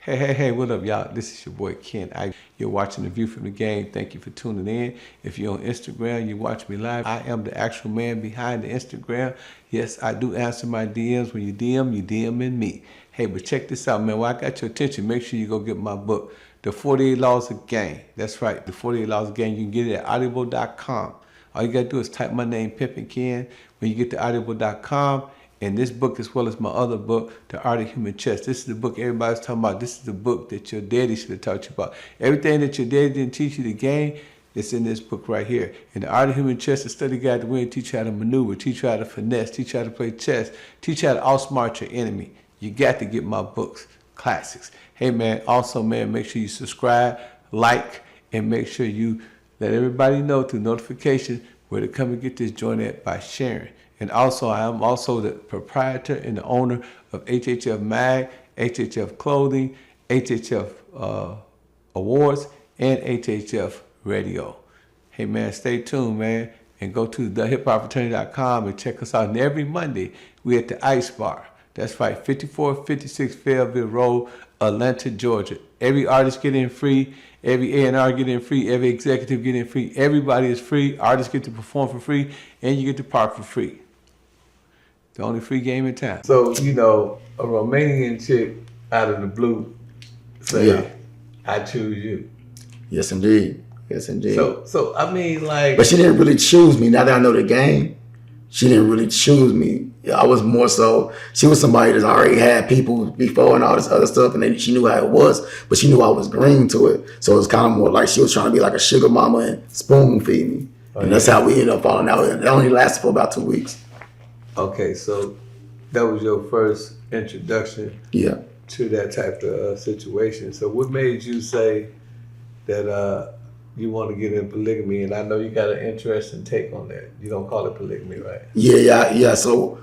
Hey, what up, y'all? This is your boy Ken. You're watching The View from the Game. Thank you for tuning in. If you're on Instagram, you watch me live. I am the actual man behind the Instagram. Yes, I do answer my DMs. When you DMing me. Hey, but check this out, man. While I got your attention, make sure you go get my book, The 48 Laws of Game. That's right, The 48 Laws of Game. You can get it at audible.com. All you got to do is type my name, Pimpin' Ken, when you get to audible.com. And this book, as well as my other book, The Art of Human Chess. This is the book everybody's talking about. This is the book that your daddy should have taught you about. Everything that your daddy didn't teach you the game, it's in this book right here. And The Art of Human Chess, a study guide to win, teach you how to maneuver, teach you how to finesse, teach you how to play chess, teach you how to outsmart your enemy. You got to get my books, classics. Hey, man, also, man, make sure you subscribe, like, and make sure you let everybody know through notification where to come and get this joint at by sharing. And also, I am also the proprietor and the owner of HHF Mag, HHF Clothing, HHF Awards, and HHF Radio. Hey, man, stay tuned, man, and go to thehiphopfraternity.com and check us out. And every Monday, we're at the Ice Bar. That's right, 5456 Fayetteville Road, Atlanta, Georgia. Every artist get in free. Every A&R get in free. Every executive get in free. Everybody is free. Artists get to perform for free, and you get to park for free. The only free game in town. So, you know, a Romanian chick out of the blue say, yeah, I choose you. Yes, indeed. Yes, indeed. So I mean, like... But she didn't really choose me. Now that I know the game, she didn't really choose me. I was more so, she was somebody that's already had people before and all this other stuff, and then she knew how it was, but she knew I was green to it. So it was kind of more like she was trying to be like a sugar mama and spoon feed me. And that's how we ended up falling out. It only lasted for about 2 weeks. Okay, so that was your first introduction to that type of situation. So what made you say that you want to get in polygamy? And I know you got an interesting take on that. You don't call it polygamy, right? Yeah. So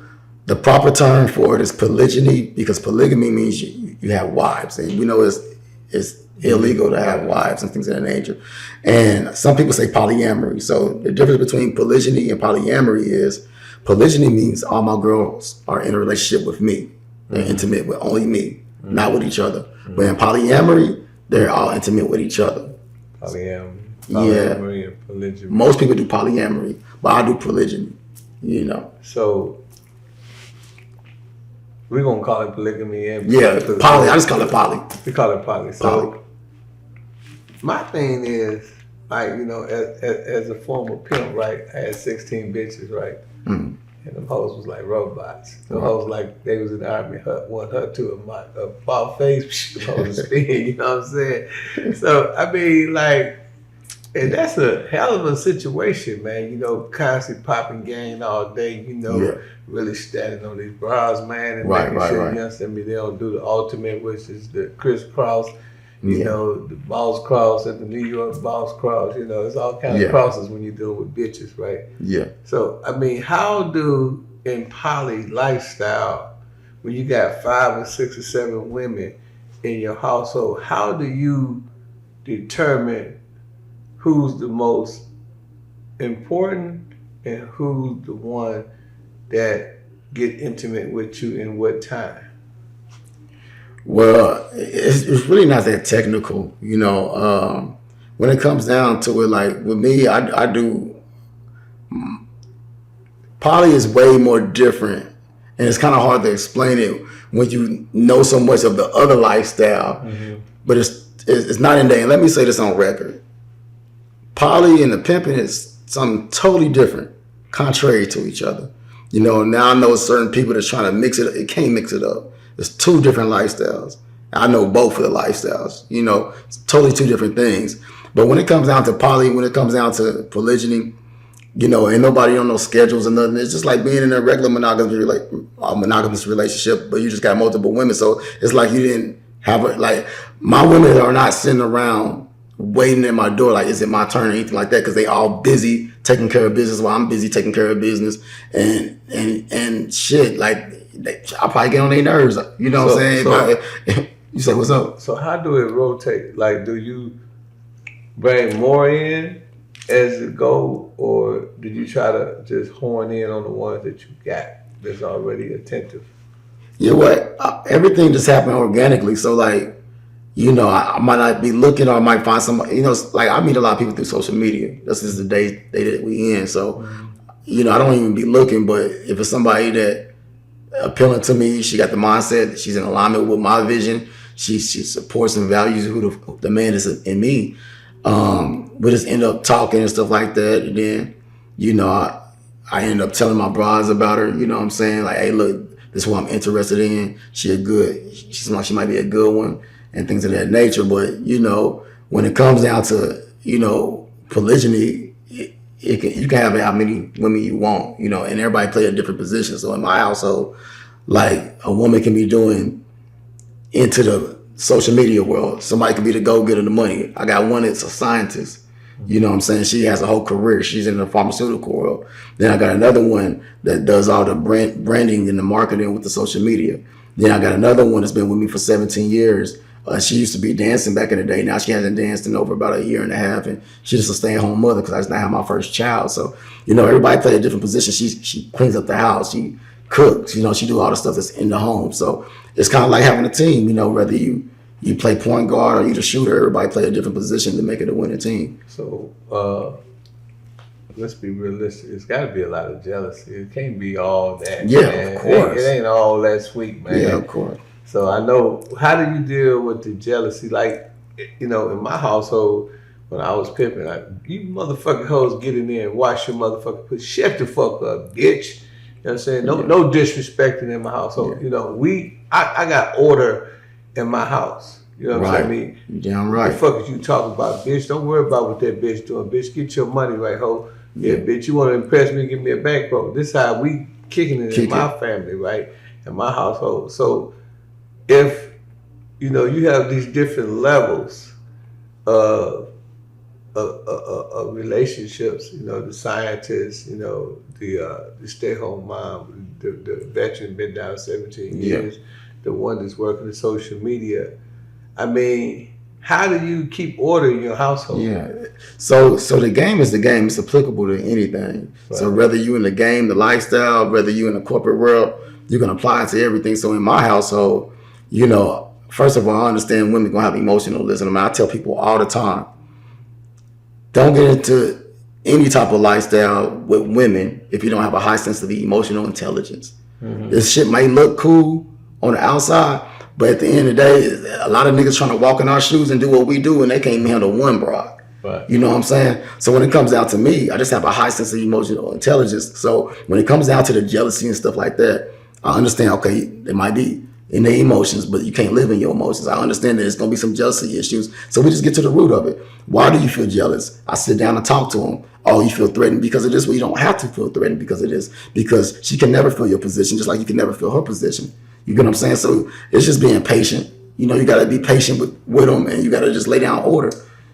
the proper term for it is polygyny, because polygamy means you have wives. And we know it's illegal to have wives and things of that nature. And some people say polyamory. So the difference between polygyny and polyamory is polygyny means all my girls are in a relationship with me. They're intimate with only me, not with each other. But in polyamory, they're all intimate with each other. Polyamory and polygyny. Most people do polyamory, but I do polygyny, you know. So we're going to call it polygamy. And poly. I just call it poly. We call it poly. So my thing is, like, you know, as a former pimp, right, I had 16 bitches, right? Mm. And them hoes was like robots. The hoes like they was in the army, one hut to a bald face, the hoes spin, you know what I'm saying? So, I mean, like, and that's a hell of a situation, man. You know, constantly popping game all day, you know, really standing on these bras, man, and making sure, you understand me, they don't do the ultimate, which is the crisscross, you know, the balls cross at the New York balls cross, you know, it's all kinds of crosses when you're dealing with bitches, right? Yeah. So, I mean, how do, in poly lifestyle, when you got 5 or 6 or 7 women in your household, how do you determine who's the most important and who's the one that get intimate with you in what time? Well, it's really not that technical, you know. When it comes down to it, like with me, I do, poly is way more different, and it's kind of hard to explain it when you know so much of the other lifestyle, but it's not in there. And let me say this on record. Poly and the pimping is something totally different, contrary to each other. You know, now I know certain people that's trying to mix it, it can't mix it up. It's 2 different lifestyles. I know both of the lifestyles, you know, it's totally 2 different things. But when it comes down to poly, when it comes down to polygyny, you know, ain't nobody on no schedules and nothing. It's just like being in a regular monogamous relationship, but you just got multiple women. So it's like you didn't have it. Like my women are not sitting around waiting at my door like, is it my turn or anything like that? Because they all busy taking care of business while I'm busy taking care of business and shit. Like I probably get on their nerves. You know what I'm saying? You say, what's up? So how do it rotate? Like, do you bring more in as it go, or did you try to just horn in on the ones that you got that's already attentive? You know what? Everything just happened organically. So like you know, I might not be looking, or I might find somebody, you know, like I meet a lot of people through social media. This is the day that we in. So, you know, I don't even be looking, but if it's somebody that appealing to me, she got the mindset, she's in alignment with my vision, she supports and values who the man is in me. We just end up talking and stuff like that. And then, you know, I end up telling my bros about her, you know what I'm saying? Like, hey, look, this is what I'm interested in. She might be a good one and things of that nature. But, you know, when it comes down to, you know, polygyny, you can have how many women you want, you know, and everybody play a different position. So in my household, like a woman can be doing into the social media world. Somebody could be the go-getter of the money. I got one that's a scientist. You know what I'm saying? She has a whole career. She's in the pharmaceutical world. Then I got another one that does all the branding and the marketing with the social media. Then I got another one that's been with me for 17 years. She used to be dancing back in the day. Now she hasn't danced in over about a year and a half. And she's just a stay-at-home mother because I just now have my first child. So, you know, everybody play a different position. She cleans up the house. She cooks. You know, she do all the stuff that's in the home. So it's kind of like having a team, you know, whether you play point guard or you the shooter, everybody play a different position to make it a winning team. So let's be realistic. It's got to be a lot of jealousy. It can't be all that. Yeah, man. of course. It ain't all that sweet, man. Yeah, of course. So I know, how do you deal with the jealousy? Like, you know, in my household, when I was pimping, you motherfucking hoes get in there and wash your motherfucking pussy. Shut the fuck up, bitch. You know what I'm saying? No disrespecting in my household. You know, I got order in my house. You know what I'm saying? Damn right. The fuck is you talking about, bitch? Don't worry about what that bitch doing, bitch. Get your money right, ho. Yeah, bitch, you want to impress me, give me a bankroll. This is how we kicking it in my family, right? In my household. So if, you know, you have these different levels of relationships, you know, the scientists, you know, the stay-home mom, the veteran been down 17 years, the one that's working in social media. I mean, how do you keep order in your household? Yeah. So the game is the game. It's applicable to anything. Right. So whether you in the game, the lifestyle, whether you in the corporate world, you can apply it to everything. So in my household, you know, first of all, I understand women gonna have emotionalism. I mean, I tell people all the time, don't get into any type of lifestyle with women if you don't have a high sense of emotional intelligence. Mm-hmm. This shit might look cool on the outside, but at the end of the day, a lot of niggas trying to walk in our shoes and do what we do, and they can't even handle one broad. Right. You know what I'm saying? So when it comes down to me, I just have a high sense of emotional intelligence. So when it comes down to the jealousy and stuff like that, I understand, okay, it might be in their emotions, but you can't live in your emotions. I understand that there's going to be some jealousy issues. So we just get to the root of it. Why do you feel jealous? I sit down and talk to them. Oh, you feel threatened because of this? Well, you don't have to feel threatened because of this, because she can never feel your position, just like you can never feel her position. You get what I'm saying? So it's just being patient. You know, you got to be patient with them, and you got to just lay down order.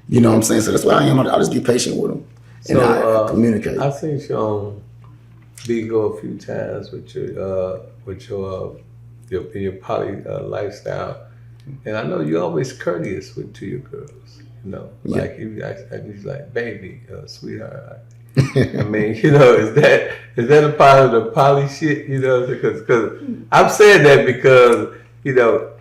You know what I'm saying? So that's why I am. I'll just be patient with them and I communicate. I've seen you on Bigo a few times with your poly lifestyle, and I know you're always courteous to your girls. You know, like he's like, baby, sweetheart. I mean, you know, is that a part of the poly shit? You know, because I'm saying that because, you know,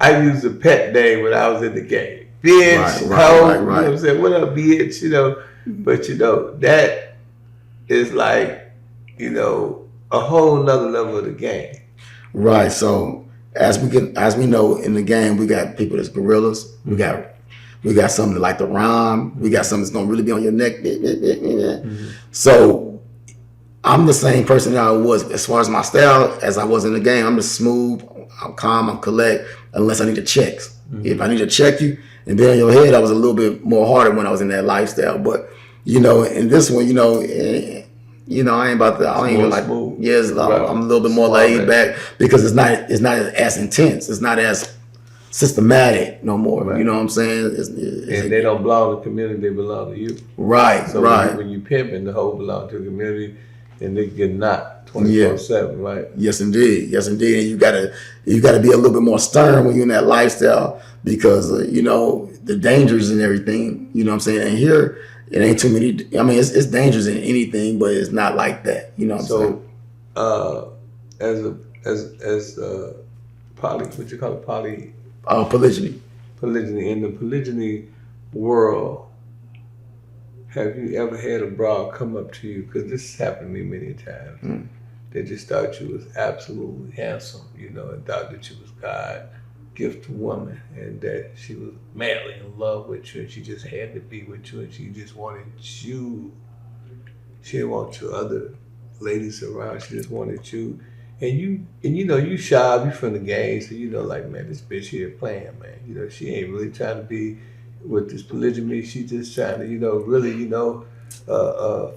I used a pet name when I was in the game. Bitch, right. You know what I'm saying? What up, bitch? You know, but you know, that is like, you know, a whole nother level of the game. Right. So as we know in the game, we got people that's gorillas. We got something that like the rhyme. We got something that's gonna really be on your neck. Mm-hmm. So I'm the same person that I was as far as my style as I was in the game. I'm just smooth, I'm calm, I'm collect, unless I need to checks. Mm-hmm. If I need to check you and be on your head, I was a little bit more harder when I was in that lifestyle. But you know, in this one, you know, I ain't about to. I ain't even like. Smooth. Yes, I'm a little bit more laid back because it's not as intense. It's not as systematic no more. Right. You know what I'm saying? And they don't belong to the community; they belong to you. Right. So right. When you pimping, the whole belong to the community, and they get knocked 24/7. Right. Yes, indeed. Yes, indeed. And you gotta be a little bit more stern when you're in that lifestyle because you know the dangers and everything. You know what I'm saying? And here. It ain't too many. I mean, it's dangerous in anything, but it's not like that. You know what I'm saying? As poly, what you call it, polygyny. polygyny. In the polygyny world, have you ever had a broad come up to you? Because this has happened to me many times. They just thought you was absolutely handsome, you know, and thought that you was God gifted woman, and that she was madly in love with you, and she just had to be with you, and she just wanted you. She didn't want you other ladies around. She just wanted you. And you know, you shy, you from the game, so you know, like, man, this bitch here playing, man. You know, she ain't really trying to be with this polygamy. She just trying to, you know, really, you know,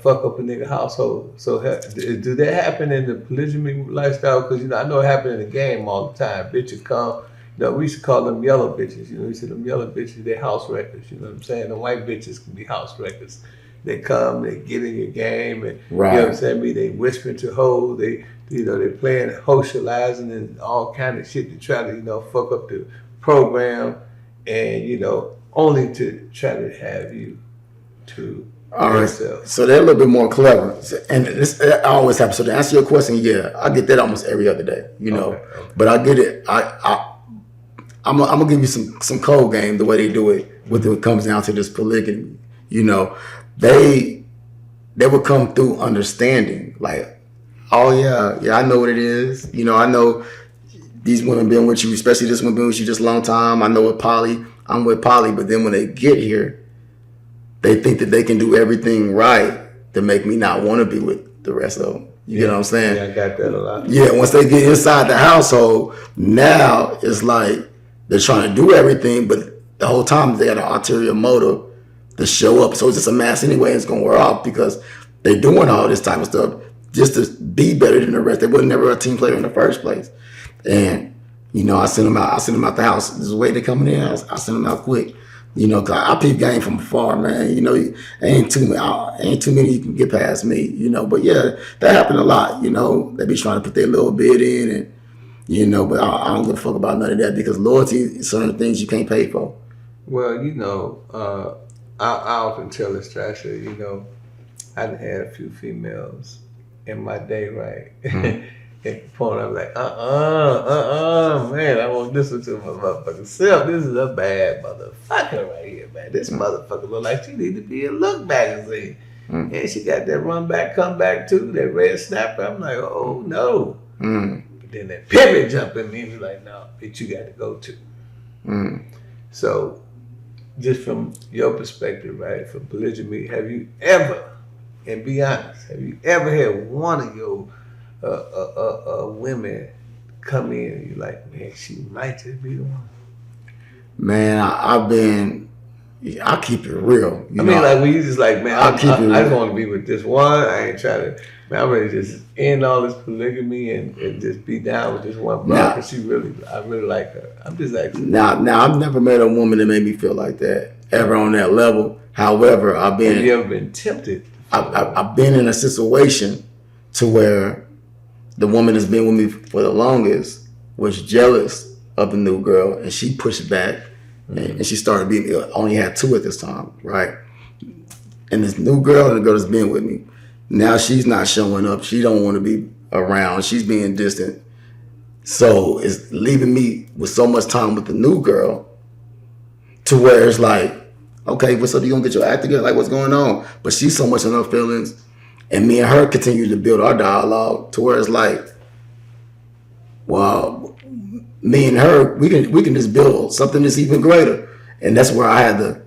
fuck up a nigga household. So do that happen in the polygamy lifestyle? Because, you know, I know it happened in the game all the time. Bitches come, you know, we used to call them yellow bitches. You know, we said them yellow bitches, they house wreckers. You know what I'm saying? The white bitches can be house wreckers. They come, they get in your game, and you know what I'm saying? They whispering to hoes, they, you know, they playing socializing and all kind of shit to try to, you know, fuck up the program, and, you know, only to try to have you to yourself. So they're a little bit more clever, and this always happens. So to answer your question, yeah, I get that almost every other day, you know. Okay. But I get it. I'm gonna give you some code game the way they do it when it comes down to this polygamy, you know. They would come through understanding, like, oh yeah, I know what it is. You know, I know these women been with you, especially this one been with you just a long time. I know I'm with Poly, but then when they get here, they think that they can do everything right to make me not want to be with the rest of them. You get what I'm saying? Yeah, I got that a lot. Yeah, once they get inside the household, now it's like they're trying to do everything, but the whole time they got an ulterior motive to show up. So it's just a mask anyway. It's going to wear off because they're doing all this type of stuff just to be better than the rest. They were never a team player in the first place. And, you know, I send them out the house. There's a way they're coming in. I send them out quick. You know, cause I peep game from afar, man. You know, ain't too many you can get past me, you know. But yeah, that happened a lot, you know. They be trying to put their little bit in, and, you know, but I don't give a fuck about none of that because loyalty is certain things you can't pay for. Well, you know, I often tell this story. I say, you know, I done had a few females in my day, right? Mm-hmm. And Capone, I'm like, man, I won't listen to my motherfucking self. This is a bad motherfucker right here, man. This motherfucker look like she need to be in Look magazine. Mm-hmm. And she got that run back, come back too, that red snapper. I'm like, oh no. Mm-hmm. But then that pivot jump in me and was like, no, bitch, you got to go to. Mm-hmm. So, just from your perspective, right, for polygamy, have you ever, and be honest, have you ever had one of your women come in and you're like, man, she might just be the one? Man, I keep it real. I mean, like, when you just like, man, I just want to be with this one. I ain't trying to, man, I'm ready to just end all this polygamy and just be down with this one brother because I really like her. I'm just like, now, I've never met a woman that made me feel like that ever on that level. However, have you ever been tempted? I've been in a situation to where the woman that's been with me for the longest was jealous of the new girl, and she pushed back, and she started being, only had two at this time, right? And this new girl and the girl that's been with me, now she's not showing up. She don't want to be around. She's being distant. So it's leaving me with so much time with the new girl to where it's like, okay, what's up? You gonna get your act together? Like, what's going on? But she's so much in her feelings. And me and her continue to build our dialogue to where it's like, well, me and her, we can just build something that's even greater. And that's where I had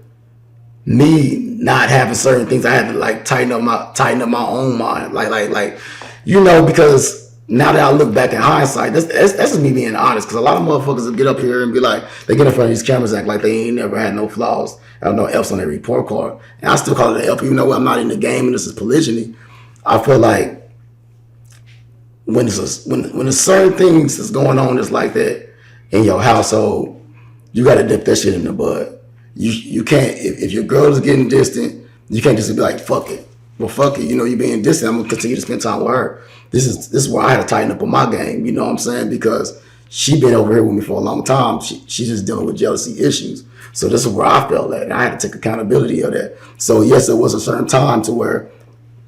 me not having certain things, I had to like tighten up my own mind. Like, you know, because now that I look back in hindsight, that's just me being honest. Because a lot of motherfuckers will get up here and be like, they get in front of these cameras act like they ain't never had no flaws. I have no F's on their report card. And I still call it an F, even though I'm not in the game and this is polygyny. I feel like when there's certain things that's going on that's like that in your household, you got to dip that shit in the bud. You can't, if your girl is getting distant, you can't just be like, fuck it. Well, fuck it. You know, you being distant, I'm going to continue to spend time with her. This is where I had to tighten up on my game, you know what I'm saying? Because she been over here with me for a long time. She's just dealing with jealousy issues. So this is where I felt at. And I had to take accountability of that. So yes, there was a certain time to where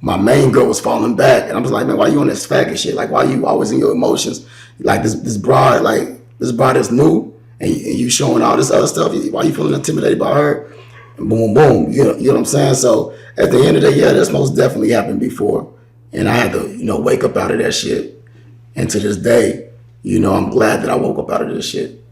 my main girl was falling back. And I was like, man, why you on this faggot shit? Like, why you always in your emotions? Like this broad is new and you showing all this other stuff, why you feeling intimidated by her? And boom, boom. You know what I'm saying? So at the end of the day, yeah, that's most definitely happened before. And I had to, wake up out of that shit. And to this day, I'm glad that I woke up out of this shit.